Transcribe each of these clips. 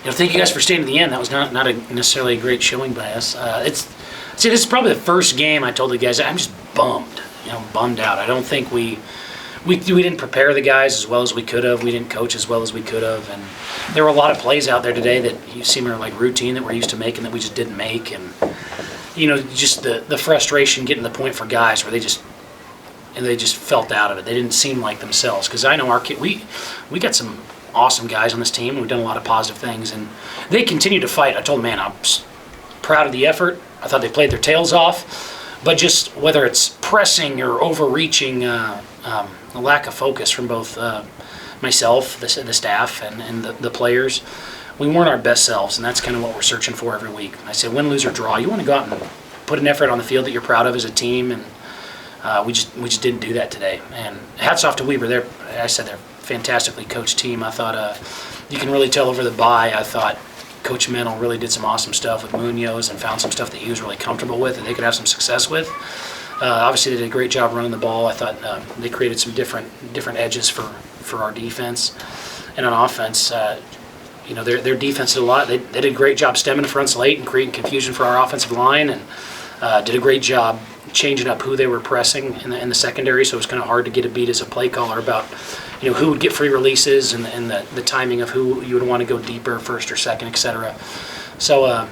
Thank you guys for staying to the end. That was not necessarily a great showing by us. This is probably the first game I told the guys I'm just bummed, bummed out. I don't think we didn't prepare the guys as well as we could have. We didn't coach as well as we could have, and there were a lot of plays out there today that you seem are like routine that we're used to making that we just didn't make, and just the frustration getting to the point for guys where they just felt out of it. They didn't seem like themselves, because I know our kid, we got some awesome guys on this team. We've done a lot of positive things, and they continue to fight. I told them, man, I'm proud of the effort. I thought they played their tails off, but just whether it's pressing or overreaching, a lack of focus from both myself, the staff, and the players, we weren't our best selves, and that's kind of what we're searching for every week. I say, win, lose, or draw, you want to go out and put an effort on the field that you're proud of as a team, and we just didn't do that today. And hats off to Weber. They're a fantastically coached team. I thought you can really tell over the bye. I thought Coach Mennel really did some awesome stuff with Munoz and found some stuff that he was really comfortable with and they could have some success with. Obviously, they did a great job running the ball. I thought they created some different edges for our defense. And on offense, their defense did a lot. They did a great job stemming the fronts late and creating confusion for our offensive line, and did a great job changing up who they were pressing in the secondary. So it was kind of hard to get a beat as a play caller about who would get free releases and the timing of who you would want to go deeper, first or second, etc. So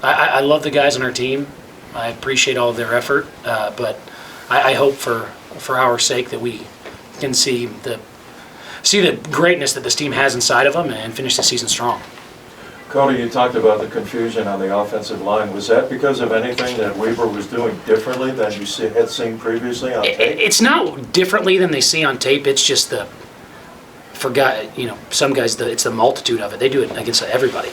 I love the guys on our team. I appreciate all of their effort, but I hope for our sake that we can see the greatness that this team has inside of them and finish the season strong. Cody, you talked about the confusion on the offensive line. Was that because of anything that Weber was doing differently than you had seen previously on tape? It's not differently than they see on tape. It's just some guys, it's the multitude of it. They do it against everybody.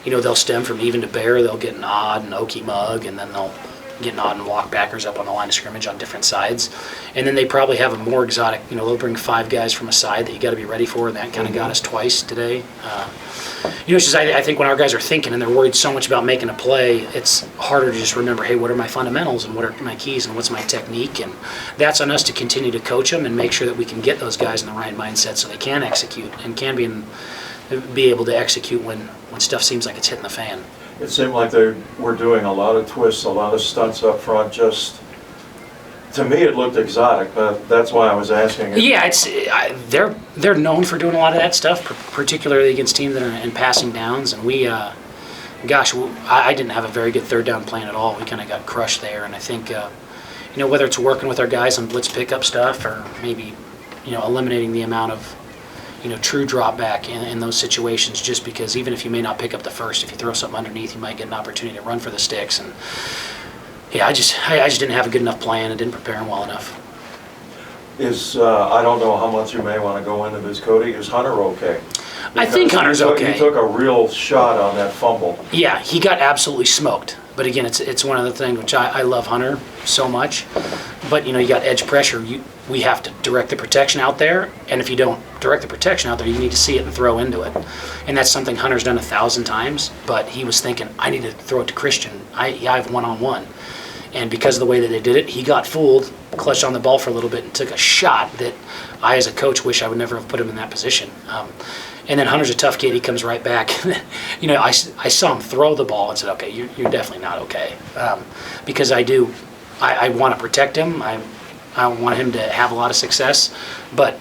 They'll stem from even to bare. They'll get an odd and okie mug, and then they'll get an odd and walk backers up on the line of scrimmage on different sides. And then they probably have a more exotic, they'll bring 5 guys from a side that you got to be ready for, and that kind of got us twice today. It's just I think when our guys are thinking and they're worried so much about making a play, it's harder to just remember, hey, what are my fundamentals and what are my keys and what's my technique? And that's on us to continue to coach them and make sure that we can get those guys in the right mindset so they can execute and can be able to execute when stuff seems like it's hitting the fan. It seemed like they were doing a lot of twists, a lot of stunts up front. Just to me, it looked exotic, but that's why I was asking. Yeah, they're known for doing a lot of that stuff, particularly against teams that are in passing downs. And I didn't have a very good third down plan at all. We kind of got crushed there, and I think whether it's working with our guys on blitz pickup stuff or maybe eliminating the amount of true drop back in those situations, just because even if you may not pick up the first, if you throw something underneath, you might get an opportunity to run for the sticks. And yeah, I just didn't have a good enough plan and didn't prepare him well enough. I don't know how much you may want to go into this, Cody. Is Hunter okay? I think Hunter's okay. He took a real shot on that fumble. Yeah, he got absolutely smoked. But again, it's one of the things which I love Hunter so much. But you got edge pressure. We have to direct the protection out there, and if you don't direct the protection out there, you need to see it and throw into it. And that's something Hunter's done 1,000 times. But he was thinking, I need to throw it to Christian. I have one-on-one. And because of the way that they did it, he got fooled, clutched on the ball for a little bit, and took a shot that I, as a coach, wish I would never have put him in that position. And then Hunter's a tough kid. He comes right back. I saw him throw the ball and said, okay, you're definitely not okay. Because I want to protect him. I want him to have a lot of success. But,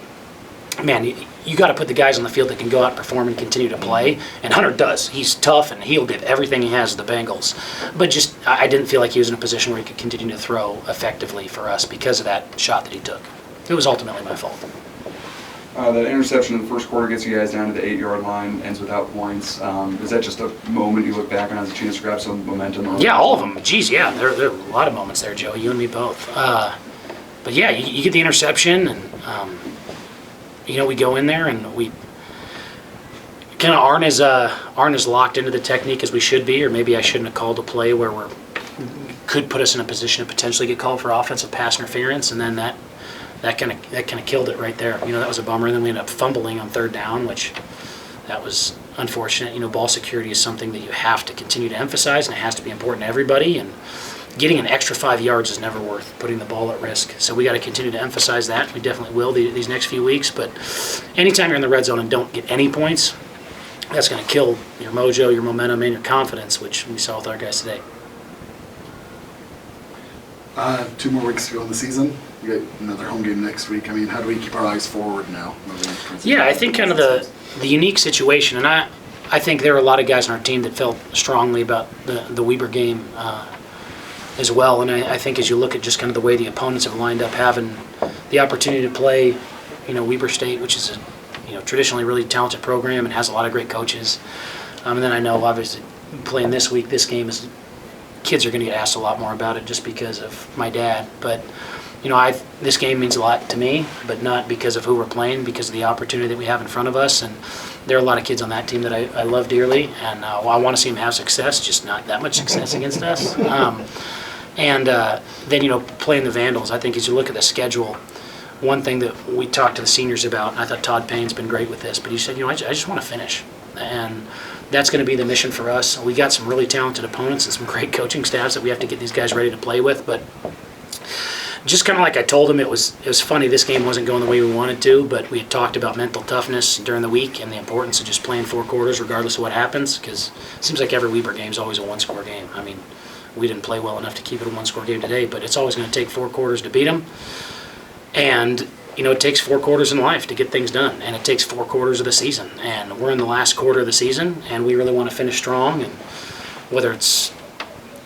man, you got to put the guys on the field that can go out and perform and continue to play. And Hunter does. He's tough, and he'll give everything he has to the Bengals. But I didn't feel like he was in a position where he could continue to throw effectively for us because of that shot that he took. It was ultimately my fault. That interception in the first quarter gets you guys down to the 8-yard line, ends without points. Is that just a moment you look back on as a chance to grab some momentum? Yeah, all of them. Geez, yeah. There are a lot of moments there, Joe. You and me both. But yeah, you get the interception, and we go in there and we kind of aren't as locked into the technique as we should be, or maybe I shouldn't have called a play where could put us in a position to potentially get called for offensive pass interference, and then that kind of killed it right there. That was a bummer. And then we ended up fumbling on third down, which that was unfortunate. Ball security is something that you have to continue to emphasize, and it has to be important to everybody. And getting an extra 5 yards is never worth putting the ball at risk. So we got to continue to emphasize that. We definitely will these next few weeks. But anytime you're in the red zone and don't get any points, that's going to kill your mojo, your momentum, and your confidence, which we saw with our guys today. 2 more weeks to go in the season. You got another home game next week. I mean, how do we keep our eyes forward now? Yeah, I think kind of the unique situation, and I think there were a lot of guys on our team that felt strongly about the Weber game as well. And I think as you look at just kind of the way the opponents have lined up, having the opportunity to play, Weber State, which is a traditionally really talented program and has a lot of great coaches. And then I know obviously playing this week, this game is kids are going to get asked a lot more about it just because of my dad. But this game means a lot to me, but not because of who we're playing, because of the opportunity that we have in front of us. And there are a lot of kids on that team that I love dearly, and I want to see them have success, just not that much success against us. Then playing the Vandals, I think as you look at the schedule, one thing that we talked to the seniors about, and I thought Todd Payne's been great with this, but he said, I just want to finish. And that's going to be the mission for us. We got some really talented opponents and some great coaching staffs that we have to get these guys ready to play with, but just kind of like I told him, it was funny. This game wasn't going the way we wanted to, but we had talked about mental toughness during the week and the importance of just playing 4 quarters regardless of what happens, because it seems like every Weber game is always a 1-score game. I mean, we didn't play well enough to keep it a 1-score game today, but it's always going to take 4 quarters to beat them. And, it takes 4 quarters in life to get things done, and it takes 4 quarters of the season. And we're in the last quarter of the season, and we really want to finish strong. And whether it's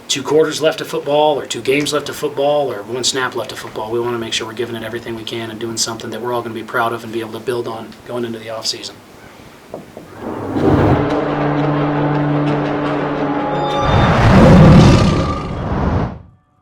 2 quarters left of football or 2 games left of football or 1 snap left of football, we want to make sure we're giving it everything we can and doing something that we're all going to be proud of and be able to build on going into the off season.